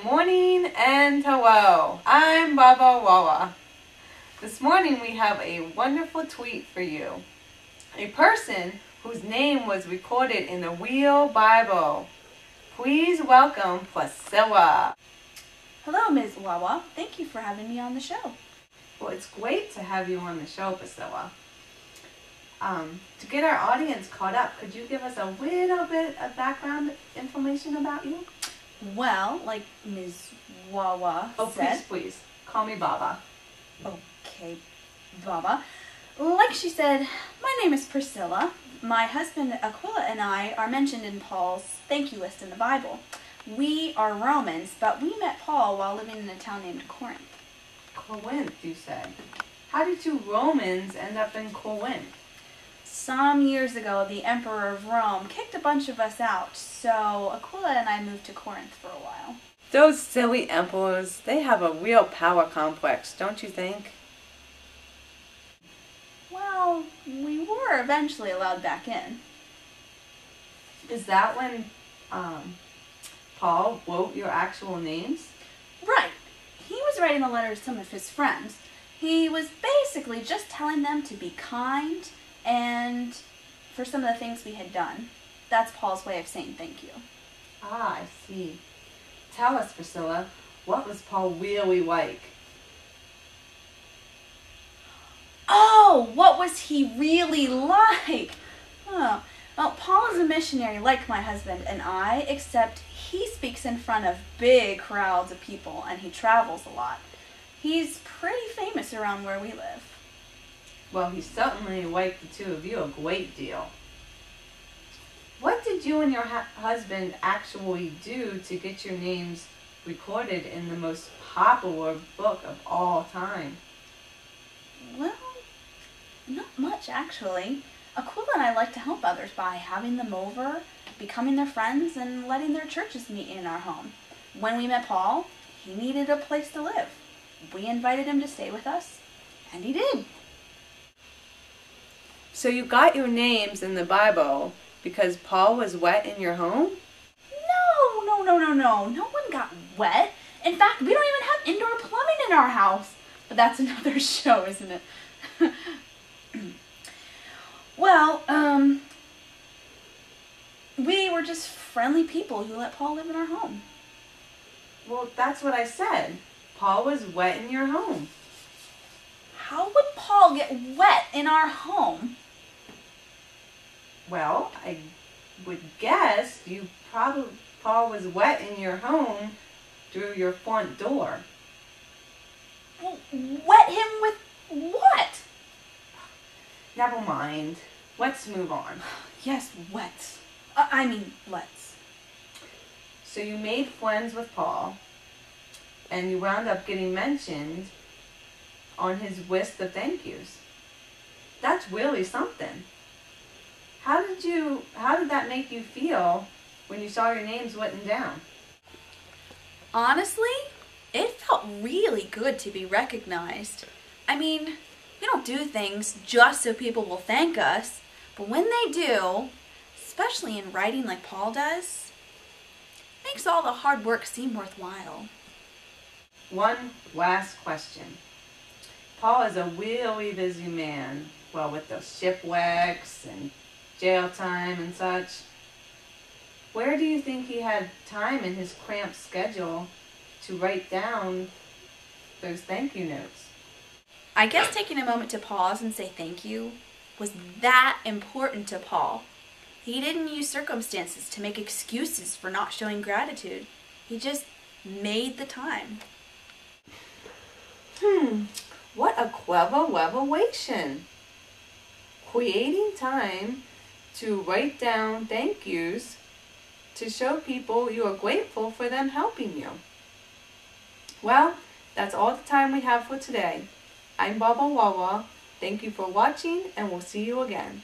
Good morning and hello. I'm Babba Wabba. This morning we have a wonderful tweet for you. A person whose name was recorded in the Real Bible. Please welcome Priscilla. Hello, Ms. Wawa. Thank you for having me on the show. Well, it's great to have you on the show, Priscilla. To get our audience caught up, could you give us a little bit of background information about you? Well, like Ms. Wawa said... Please. Call me Baba. Okay, Baba. Like she said, my name is Priscilla. My husband Aquila and I are mentioned in Paul's thank you list in the Bible. We are Romans, but we met Paul while living in a town named Corinth. Corinth, you said. How did two Romans end up in Corinth? Some years ago, the Emperor of Rome kicked a bunch of us out, so Aquila and I moved to Corinth for a while. Those silly emperors, they have a real power complex, don't you think? Well, we were eventually allowed back in. Is that when Paul wrote your actual names? Right. He was writing a letter to some of his friends. He was basically just telling them to be kind and for some of the things we had done. That's Paul's way of saying thank you. Ah, I see. Tell us, Priscilla, what was Paul really like? Oh, what was he really like? Oh, well, Paul is a missionary like my husband and I, except he speaks in front of big crowds of people and he travels a lot. He's pretty famous around where we live. Well, he certainly liked the two of you a great deal. What did you and your husband actually do to get your names recorded in the most popular book of all time? Well, not much actually. Aquila and I like to help others by having them over, becoming their friends, and letting their churches meet in our home. When we met Paul, he needed a place to live. We invited him to stay with us, and he did. So you got your names in the Bible because Paul was wet in your home? No. No one got wet. In fact, we don't even have indoor plumbing in our house. But that's another show, isn't it? Well, we were just friendly people who let Paul live in our home. Well, that's what I said. Paul was wet in your home. How would Paul get wet in our home? Well, I would guess Paul was wet in your home through your front door. Well, wet him with what? Never mind. Let's move on. Yes, wet. Let's. So you made friends with Paul, and you wound up getting mentioned on his list of thank yous. That's really something. How did that make you feel when you saw your names written down? Honestly, it felt really good to be recognized. We don't do things just so people will thank us, but when they do, especially in writing like Paul does, it makes all the hard work seem worthwhile. One last question. Paul is a really busy man, with those shipwrecks and jail time and such. Where do you think he had time in his cramped schedule to write down those thank you notes? I guess taking a moment to pause and say thank you was that important to Paul. He didn't use circumstances to make excuses for not showing gratitude. He just made the time. What a clever revelation. Creating time to write down thank yous to show people you are grateful for them helping you. Well, that's all the time we have for today. I'm Babba Wabba. Thank you for watching, and we'll see you again.